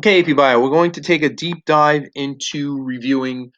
Okay, AP Bio, we're going to take a deep dive into reviewing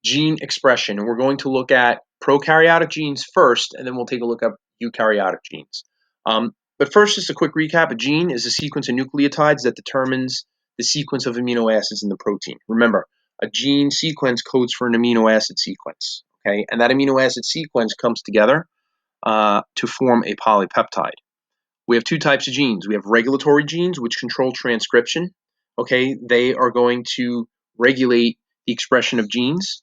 gene expression, and we're going to look at prokaryotic genes first, and then we'll take a look at eukaryotic genes. But first, just a quick recap. A gene is a sequence of nucleotides that determines the sequence of amino acids in the protein. Remember, a gene sequence codes for an amino acid sequence, okay? And that amino acid sequence comes together to form a polypeptide. We have two types of genes. We have regulatory genes, which control transcription. Okay, they are going to regulate the expression of genes.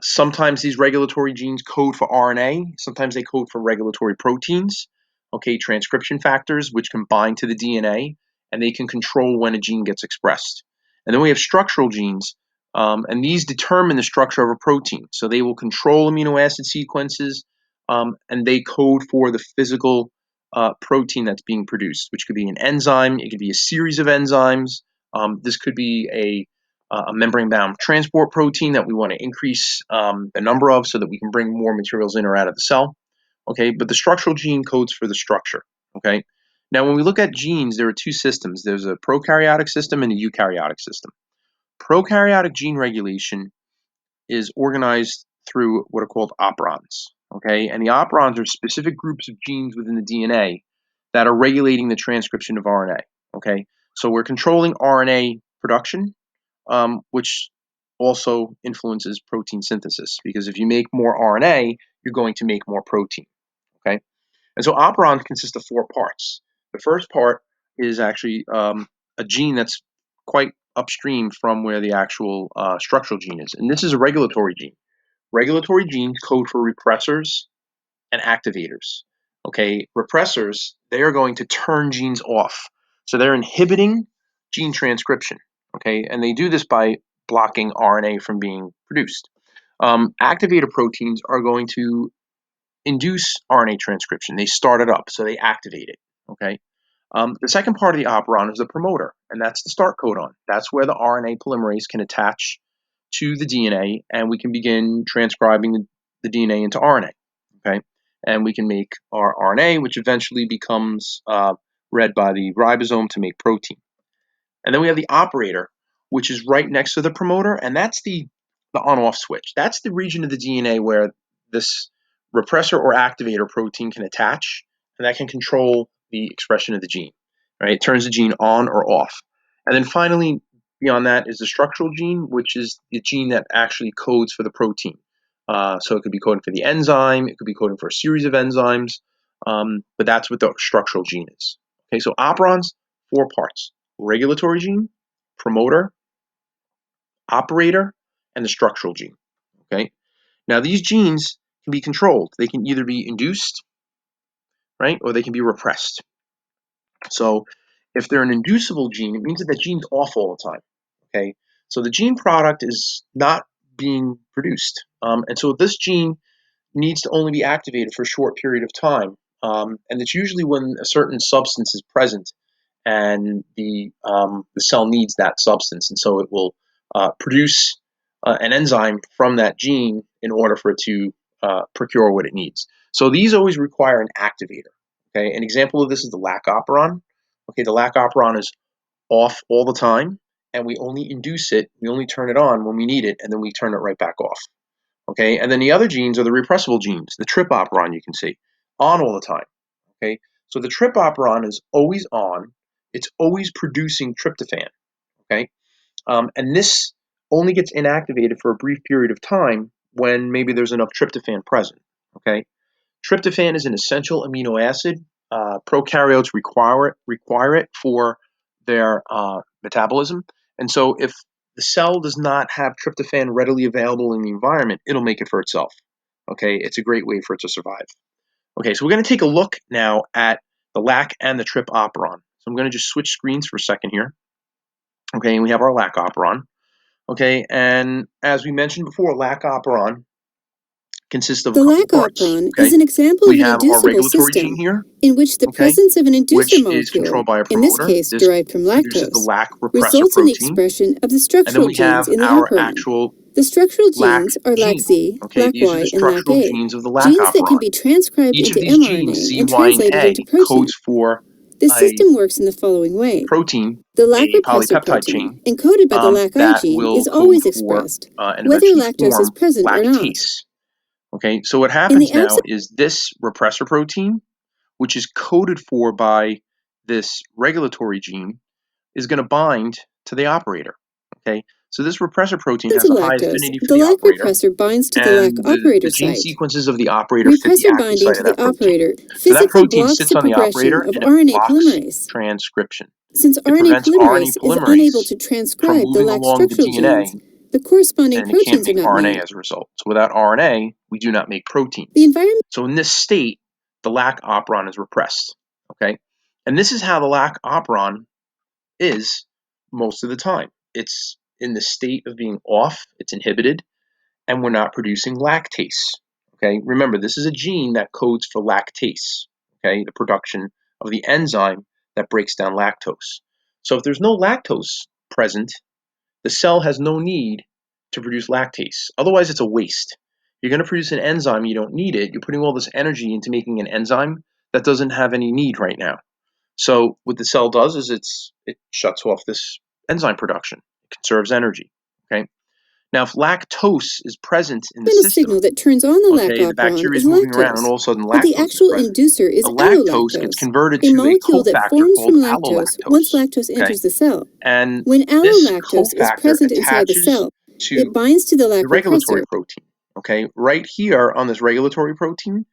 Sometimes these regulatory genes code for RNA. Sometimes they code for regulatory proteins. Okay, transcription factors, which can bind to the DNA, and they can control when a gene gets expressed. And then we have structural genes, and these determine the structure of a protein. So they will control amino acid sequences, and they code for the physical protein that's being produced, which could be an enzyme, it could be a series of enzymes. This could be a membrane-bound transport protein that we want to increase the number of so that we can bring more materials in or out of the cell. Okay, but the structural gene codes for the structure. Okay, now when we look at genes, there are two systems. There's a prokaryotic system and a eukaryotic system. Prokaryotic gene regulation is organized through what are called operons. Okay, and the operons are specific groups of genes within the DNA that are regulating the transcription of RNA. Okay, so we're controlling RNA production, which also influences protein synthesis, because if you make more RNA, you're going to make more protein. Okay, and so operons consist of four parts. The first part is actually a gene that's quite upstream from where the actual structural gene is, and this is a regulatory gene. Regulatory genes code for repressors and activators. Okay, repressors, they are going to turn genes off. So they're inhibiting gene transcription. Okay, and they do this by blocking RNA from being produced. Activator proteins are going to induce RNA transcription. They start it up, so they activate it. Okay. The second part of the operon is the promoter, and that's the start codon. That's where the RNA polymerase can attach to the DNA, and we can begin transcribing the DNA into RNA. Okay, and we can make our RNA, which eventually becomes read by the ribosome to make protein. And then we have the operator, which is right next to the promoter, and that's the on-off switch. That's the region of the DNA where this repressor or activator protein can attach, and that can control the expression of the gene. Right? It turns the gene on or off. And then finally, beyond that is the structural gene, which is the gene that actually codes for the protein. So it could be coding for the enzyme, it could be coding for a series of enzymes, but that's what the structural gene is. Okay, so operons, four parts: regulatory gene, promoter, operator, and the structural gene. Okay, now these genes can be controlled. They can either be induced, right, or they can be repressed. So if they're an inducible gene, it means that the gene's off all the time. Okay, so the gene product is not being produced, and so this gene needs to only be activated for a short period of time, and it's usually when a certain substance is present, and the cell needs that substance, and so it will produce an enzyme from that gene in order for it to procure what it needs. So these always require an activator. Okay, an example of this is the Lac Operon. Okay, the Lac Operon is off all the time, and we only induce it, we only turn it on when we need it, and then we turn it right back off. Okay, and then the other genes are the repressible genes, the trip operon, you can see, on all the time. Okay, so the trip operon is always on, it's always producing tryptophan. Okay, and this only gets inactivated for a brief period of time when maybe there's enough tryptophan present. Okay, tryptophan is an essential amino acid. Prokaryotes require it for their metabolism, and so if the cell does not have tryptophan readily available in the environment, it'll make it for itself. Okay, it's a great way for it to survive. Okay, so we're going to take a look now at the Lac and the trip operon. So I'm going to just switch screens for a second here. Okay, and we have our Lac operon. Okay, and as we mentioned before, Lac operon consists of a The couple Lac parts. Operon Okay? is an example We of an have our inducible regulatory gene system here, in which the okay, presence of an inducer which is molecule, controlled by a in this promoter. case This derived from produces the lactose, Lac repressor results in the protein. expression of the And then structural we have genes in the our operon. actual The structural Lac genes are gene. LAC-Z, Okay, these are the LAC-Y, and structural LAC-A, genes of the Lac genes that can operon. be transcribed Each of into these genes, mRNA C, and Y, and translated A, into protein. codes for The a system works in the following way. protein, The Lac a repressor polypeptide protein, chain, encoded by the Lac I that gene, will is code always for expressed, and whether eventually lactose is form present or not. lactase. Okay, so what In the happens now absence is this repressor protein, which is coded for by this regulatory gene, is going to bind to the operator. Okay, so this repressor protein has of a high lactose, affinity for the the Lac operator, repressor binds to the Lac and operator the gene site. sequences of the operator fit the Repressor active binding site to of the that protein. operator So that physically protein blocks sits the on the progression operator of and it RNA blocks polymerase. transcription. Since It RNA prevents RNA polymerase is unable polymerase to from transcribe the moving Lac along the structural genes, DNA, the corresponding and it can't proteins are make not RNA made. as a result. So without RNA, we do not make The proteins. environment So in this state, the Lac Operon is repressed. Okay, and this is how the Lac Operon is most of the time. It's in the state of being off, it's inhibited, and we're not producing lactase. Okay, remember, this is a gene that codes for lactase, okay, the production of the enzyme that breaks down lactose. So if there's no lactose present, the cell has no need to produce lactase. Otherwise, it's a waste. You're going to produce an enzyme, you don't need it. You're putting all this energy into making an enzyme that doesn't have any need right now. So what the cell does is it shuts off this enzyme production. It conserves energy. Okay. Now, if lactose is present in the system, signal that turns on the Lac okay, the Operon bacteria is is moving around, and lactose, all of a sudden but the lactose is actual present. inducer is The lactose gets allolactose, converted a to a molecule that cofactor forms called from lactose once allolactose. lactose Okay, enters the cell. and When this allolactose is cofactor present inside the attaches cell, it to binds to the the Lac regulatory repressor. protein. Okay, right here on this regulatory protein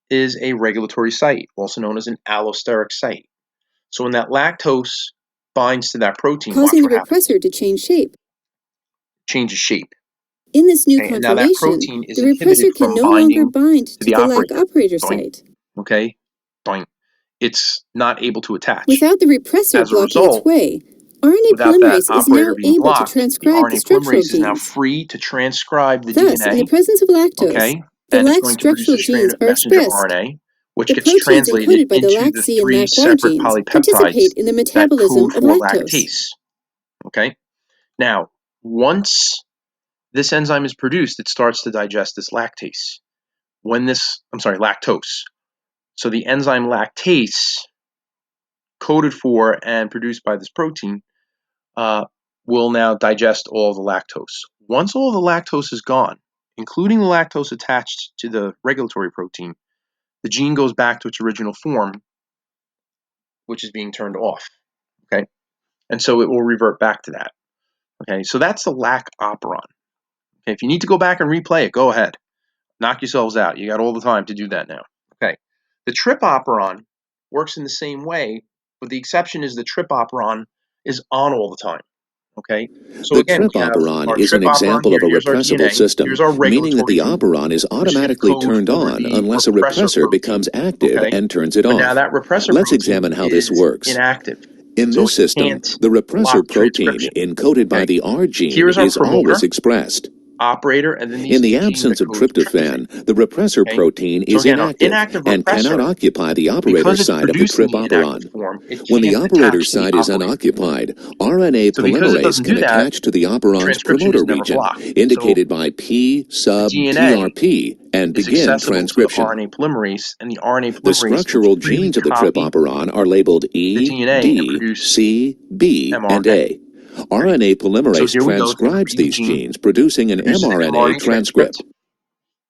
is a regulatory site, also known as an allosteric site. So when that lactose binds to that protein, watch Causing the what happens. repressor to change shape. Changes shape. In this new Okay, and now that conformation, protein is the inhibited repressor can from no longer binding bind to to the the Lac operator. operator Doink. site. Okay, doink. It's not able to attach. Without the repressor As a blocking its result, way, RNA without that polymerase is operator now being able to blocked, the transcribe the RNA structural polymerase is now genes. free to transcribe the Thus, in the DNA, presence of lactose, okay, the and it's Lac going to produce a structural strand genes of are messenger expressed. RNA, which The gets proteins translated encoded by the into the LAC-C and 3 LAC-Y separate genes participate polypeptides in the that metabolism code of for lactose. lactase. Okay, now once this enzyme is produced, it starts to digest this lactase. Lactose. So the enzyme lactase, coded for and produced by this protein, will now digest all the lactose. Once all the lactose is gone, including the lactose attached to the regulatory protein, the gene goes back to its original form, which is being turned off. Okay, and so it will revert back to that. Okay, so that's the Lac Operon. Okay, if you need to go back and replay it, go ahead. Knock yourselves out. You got all the time to do that now. Okay, the Trip Operon works in the same way, but the exception is the Trip Operon is on all the time. Okay, so The again, trip we have operon our is trip an operon example here. of a Here's our repressible DNA. system, Here's our meaning that regulatory the gene, operon is which is going to automatically code turned for on the unless a repressor repressor protein. becomes active Okay, and turns it but now off. that repressor Let's protein examine how this is works. inactive, In so this it system, can't the repressor block protein transcription. encoded by Okay, the R gene here's our is always promoter, expressed. operator, and then In this is the the gene that absence of codes tryptophan. tryptophan, the repressor Okay, protein so is again, our inactive inactive and cannot repressor, occupy the operator because it's side of the produced in trip the inactive operon. form, it When the can't operator attach to the site is operator. unoccupied, RNA So because it polymerase doesn't can do that, attach to the operon's transcription promoter is never region, blocked. So indicated by P the sub DNA TRP, and is begin accessible to the transcription. RNA polymerase, and the RNA The polymerase can structural freely genes of the trip copy operon are labeled the E, DNA and D, produce C, B, and mRNA. A. Okay? RNA So polymerase here we go. It's going to transcribes read the these gene, genes, producing an produces an mRNA mRNA transcript. transcript.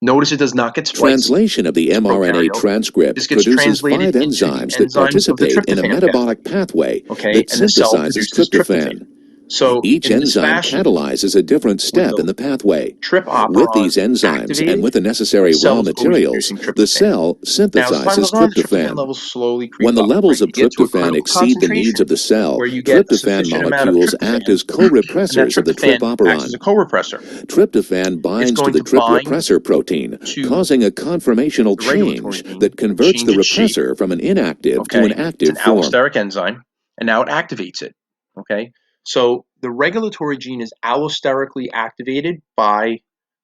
Notice it does not get spliced. Translation of the It's a mRNA prokaryote. This transcript gets produces translated 5 into the enzymes that enzymes of the participate in a tryptophan pathway. metabolic pathway Okay? that And the cell synthesizes produces tryptophan. tryptophan. So Each in this enzyme fashion, catalyzes a different with step the in the pathway. trip With operon these enzymes and activated, with the the necessary cell raw is always materials, producing the tryptophan. cell Now, as time synthesizes goes on, tryptophan tryptophan. levels slowly creep When the up, levels right? of You get to a tryptophan critical exceed the needs concentration of the cell, where you get a tryptophan sufficient amount of molecules act tryptophan, as and that co-repressors of the trip tryptophan acts as operon. a co-repressor. Tryptophan It's binds to going the to trip bind repressor protein, to causing a conformational the regulatory change gene, that converts change the its shape, repressor from an inactive to an okay? It's an active form. allosteric enzyme, and now it activates it, okay? So the regulatory gene is allosterically activated by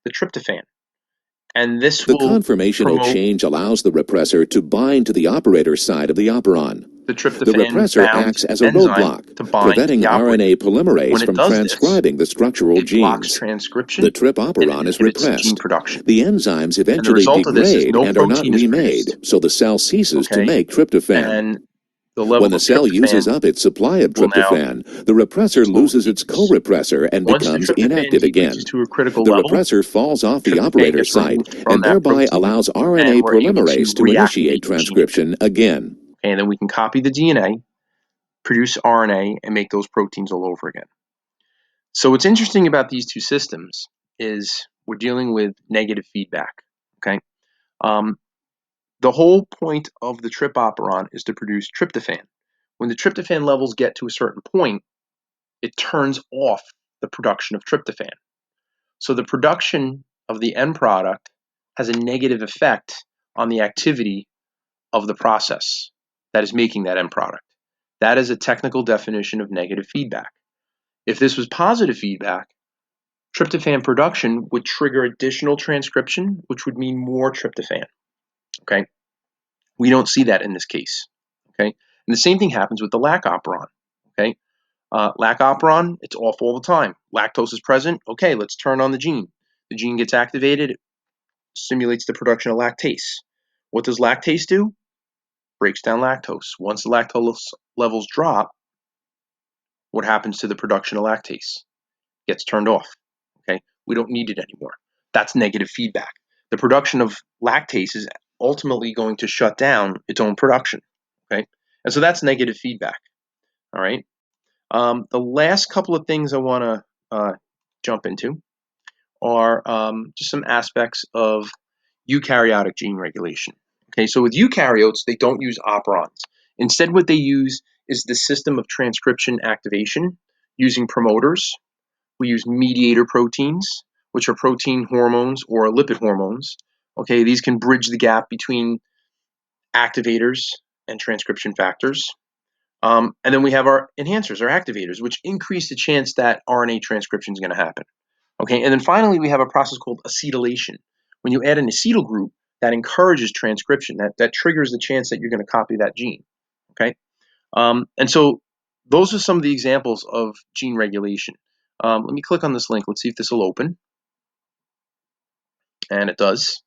the tryptophan, and this The will conformational promote change allows the repressor to bind to the operator side of the operon. the The repressor tryptophan-bound acts as a enzyme roadblock, to bind to preventing the operator. RNA polymerase When it from does this, transcribing the structural it blocks genes. The transcription trip and it operon is inhibits gene repressed. production. The enzymes And the eventually result of this is degrade no and are not protein is remade, produced, so the cell ceases to okay? make tryptophan. And the level When the of cell uses tryptophan up its supply of will now tryptophan, the repressor slowly loses its decrease. co-repressor and Once the becomes tryptophan inactive decreases again. to a critical The level, repressor falls off the tryptophan operator gets site removed from and that thereby protein, allows and RNA we're able polymerase to to initiate reactivate the gene again. transcription again. And then we can copy the DNA, produce RNA, and make those proteins all over again. So what's interesting about these two systems is we're dealing with negative feedback. Okay, the whole point of the trip operon is to produce tryptophan. When the tryptophan levels get to a certain point, it turns off the production of tryptophan. So the production of the end product has a negative effect on the activity of the process that is making that end product. That is a technical definition of negative feedback. If this was positive feedback, tryptophan production would trigger additional transcription, which would mean more tryptophan. Okay, we don't see that in this case. Okay, and the same thing happens with the Lac Operon. Okay, Lac Operon, it's off all the time. Lactose is present. Okay, let's turn on the gene. The gene gets activated, it stimulates the production of lactase. What does lactase do? Breaks down lactose. Once the lactose levels drop, what happens to the production of lactase? Gets turned off. Okay, we don't need it anymore. That's negative feedback. The production of lactase is ultimately going to shut down its own production. Okay, and so that's negative feedback. All right. The last couple of things I want to jump into are just some aspects of eukaryotic gene regulation. Okay, so with eukaryotes, they don't use operons. Instead, what they use is the system of transcription activation using promoters. We use mediator proteins, which are protein hormones or lipid hormones. Okay, these can bridge the gap between activators and transcription factors. And then we have our enhancers, our activators, which increase the chance that RNA transcription is going to happen. Okay, and then finally, we have a process called acetylation. When you add an acetyl group, that encourages transcription, that triggers the chance that you're going to copy that gene. Okay, and so those are some of the examples of gene regulation. Let me click on this link. Let's see if this will open. And it does.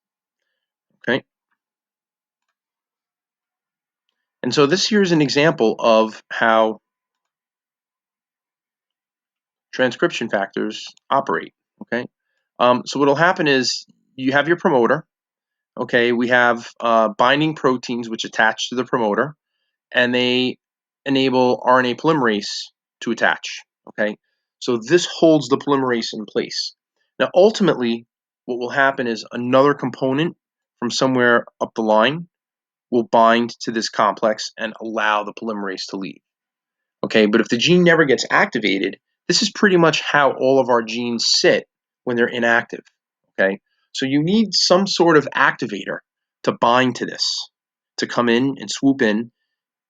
Okay, and so this here is an example of how transcription factors operate. Okay, so what will happen is you have your promoter. Okay, we have binding proteins which attach to the promoter, and they enable RNA polymerase to attach. Okay, so this holds the polymerase in place. Now, ultimately, what will happen is another component from somewhere up the line will bind to this complex and allow the polymerase to leave. Okay, but if the gene never gets activated, this is pretty much how all of our genes sit when they're inactive. Okay, so you need some sort of activator to bind to this, to come in and swoop in,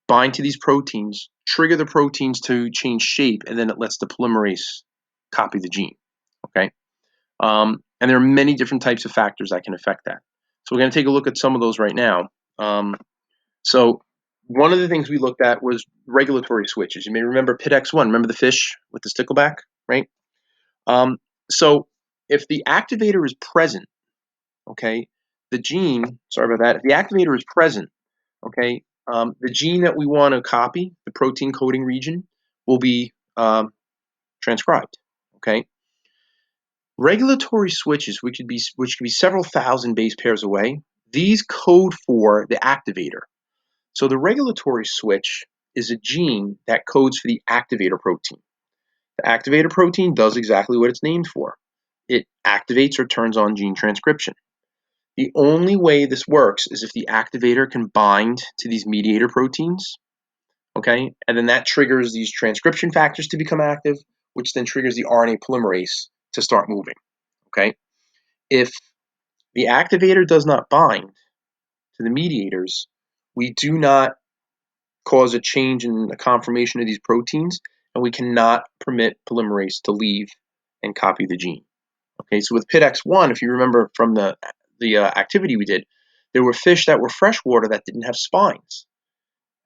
bind to these proteins, trigger the proteins to change shape, and then it lets the polymerase copy the gene. Okay, and there are many different types of factors that can affect that. So we're going to take a look at some of those right now. So one of the things we looked at was regulatory switches. You may remember PITX1. Remember the fish with the stickleback, right? So if the activator is present, okay, the gene, sorry about that, if the activator is present, okay, the gene that we want to copy, the protein coding region, will be transcribed, okay? Regulatory switches, which could be several thousand base pairs away, these code for the activator. So the regulatory switch is a gene that codes for the activator protein. The activator protein does exactly what it's named for. It activates or turns on gene transcription. The only way this works is if the activator can bind to these mediator proteins, okay? And then that triggers these transcription factors to become active, which then triggers the RNA polymerase to start moving, okay? If the activator does not bind to the mediators, we do not cause a change in the conformation of these proteins, and we cannot permit polymerase to leave and copy the gene. Okay, so with PITX1, if you remember from the activity we did, there were fish that were freshwater that didn't have spines,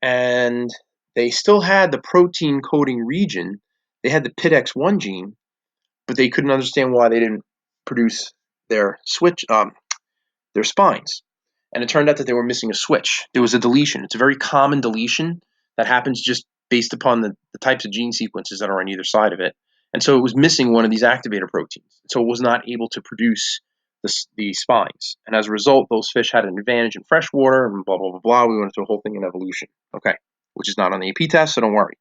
and they still had the protein coding region. They had the PITX1 gene, but they couldn't understand why they didn't produce their their spines. And it turned out that they were missing a switch. There was a deletion. It's a very common deletion That happens just based upon the types of gene sequences that are on either side of it. And so it was missing one of these activator proteins. So it was not able to produce the spines. And as a result, those fish had an advantage in freshwater and blah, blah, blah, blah. We went through the whole thing in evolution. Okay, which is not on the AP test, so don't worry.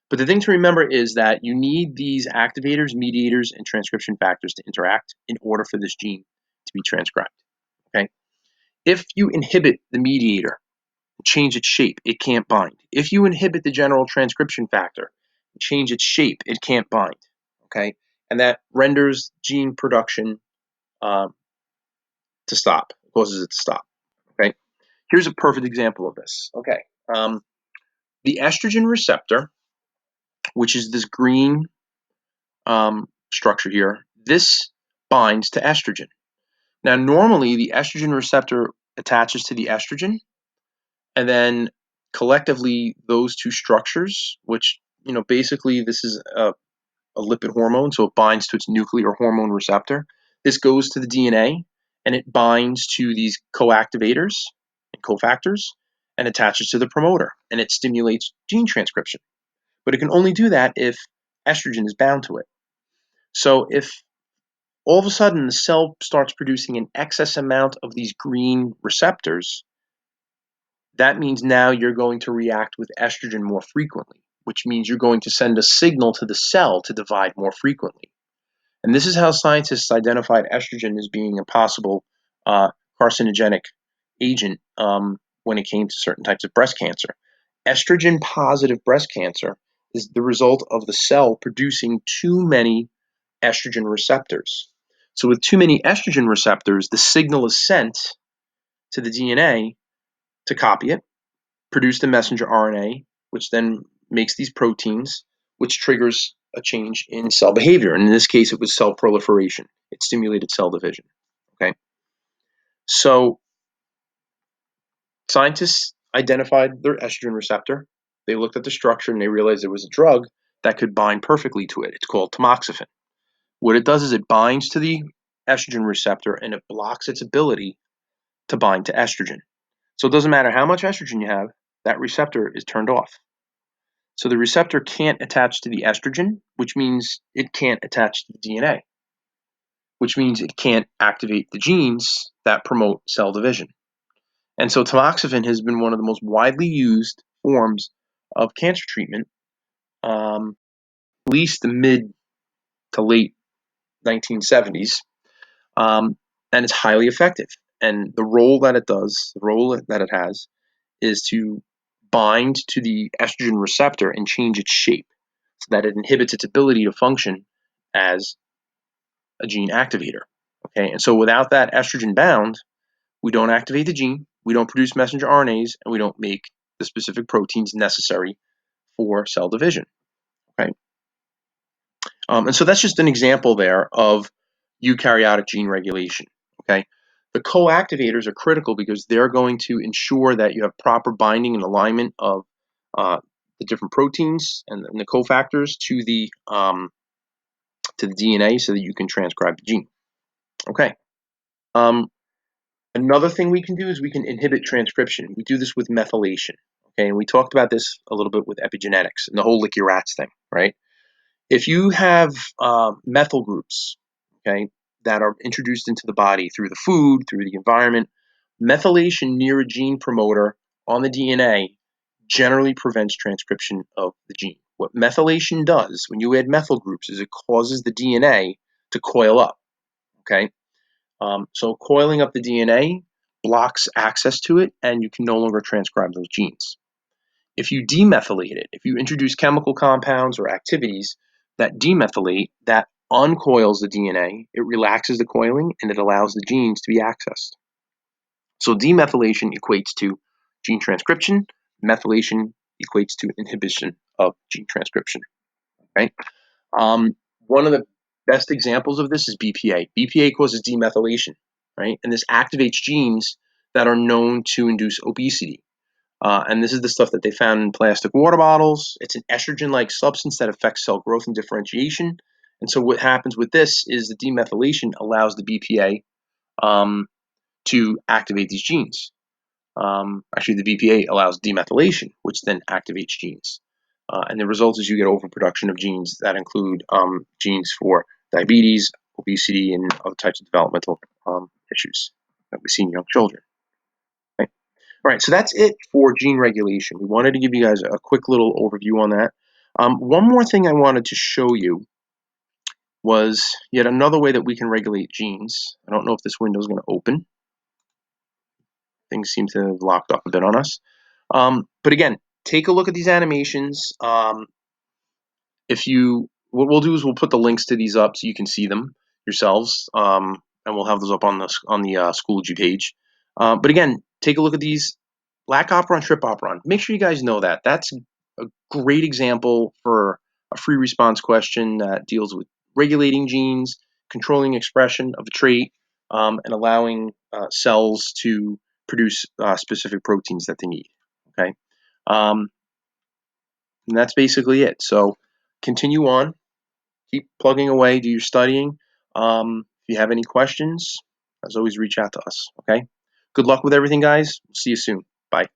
But the thing to remember is that you need these activators, mediators, and transcription factors to interact in order for this gene to be transcribed. Okay? If you inhibit the mediator, change its shape, it can't bind. If you inhibit the general transcription factor, change its shape, it can't bind. Okay? And that renders gene production to stop, causes it to stop. Okay? Here's a perfect example of this. Okay. The estrogen receptor, which is this green structure here, this binds to estrogen. Now, normally the estrogen receptor attaches to the estrogen, and then collectively those two structures, which, basically this is a lipid hormone, so it binds to its nuclear hormone receptor. This goes to the DNA, and it binds to these coactivators and cofactors and attaches to the promoter, and it stimulates gene transcription. But it can only do that if estrogen is bound to it. So if all of a sudden the cell starts producing an excess amount of these green receptors, that means now you're going to react with estrogen more frequently, which means you're going to send a signal to the cell to divide more frequently. And this is how scientists identified estrogen as being a possible carcinogenic agent when it came to certain types of breast cancer. Estrogen positive breast cancer is the result of the cell producing too many estrogen receptors. So with too many estrogen receptors, the signal is sent to the DNA to copy it, produce the messenger RNA, which then makes these proteins, which triggers a change in cell behavior. And in this case, it was cell proliferation. It stimulated cell division. Okay. So scientists identified their estrogen receptor. They looked at the structure and they realized there was a drug that could bind perfectly to it. It's called tamoxifen. What it does is it binds to the estrogen receptor and it blocks its ability to bind to estrogen. So it doesn't matter how much estrogen you have, that receptor is turned off. So the receptor can't attach to the estrogen, which means it can't attach to the DNA, which means it can't activate the genes that promote cell division. And so tamoxifen has been one of the most widely used forms of cancer treatment, at least the mid to late 1970s, and it's highly effective. And the role that it does, the role that it has, is to bind to the estrogen receptor and change its shape so that it inhibits its ability to function as a gene activator. Okay, and so without that estrogen bound, we don't activate the gene, we don't produce messenger RNAs, and we don't make the specific proteins necessary for cell division. Okay, and so that's just an example there of eukaryotic gene regulation. Okay, the co-activators are critical because they're going to ensure that you have proper binding and alignment of the different proteins and the cofactors to the DNA so that you can transcribe the gene. Okay. Another thing we can do is we can inhibit transcription. We do this with methylation. Okay, and we talked about this a little bit with epigenetics and the whole lick your rats thing, right? If you have methyl groups, okay, that are introduced into the body through the food, through the environment, methylation near a gene promoter on the DNA generally prevents transcription of the gene. What methylation does when you add methyl groups is it causes the DNA to coil up, okay? So coiling up the DNA blocks access to it, and you can no longer transcribe those genes. If you demethylate it, if you introduce chemical compounds or activities that demethylate, that uncoils the DNA, it relaxes the coiling, and it allows the genes to be accessed. So demethylation equates to gene transcription. Methylation equates to inhibition of gene transcription. Right? One of the best examples of this is BPA. BPA causes demethylation, right? And this activates genes that are known to induce obesity. And this is the stuff that they found in plastic water bottles. It's an estrogen-like substance that affects cell growth and differentiation. And so what happens with this is the demethylation allows the BPA to activate these genes. Actually, the VPA allows demethylation, which then activates genes. And the result is you get overproduction of genes that include genes for diabetes, obesity, and other types of developmental issues that we see in young children. Okay. All right, so that's it for gene regulation. We wanted to give you guys a quick little overview on that. One more thing I wanted to show you was yet another way that we can regulate genes. I don't know if this window is going to open. Things seem to have locked up a bit on us. But again, take a look at these animations. What we'll do is we'll put the links to these up so you can see them yourselves, and we'll have those up on the Schoology page. But again, take a look at these. Lac Operon, Trip Operon. Make sure you guys know that. That's a great example for a free response question that deals with regulating genes, controlling expression of a trait, and allowing cells to produce specific proteins that they need. Okay, and that's basically it. So continue on, keep plugging away, do your studying. If you have any questions, as always, reach out to us. Okay, good luck with everything, guys. See you soon. Bye.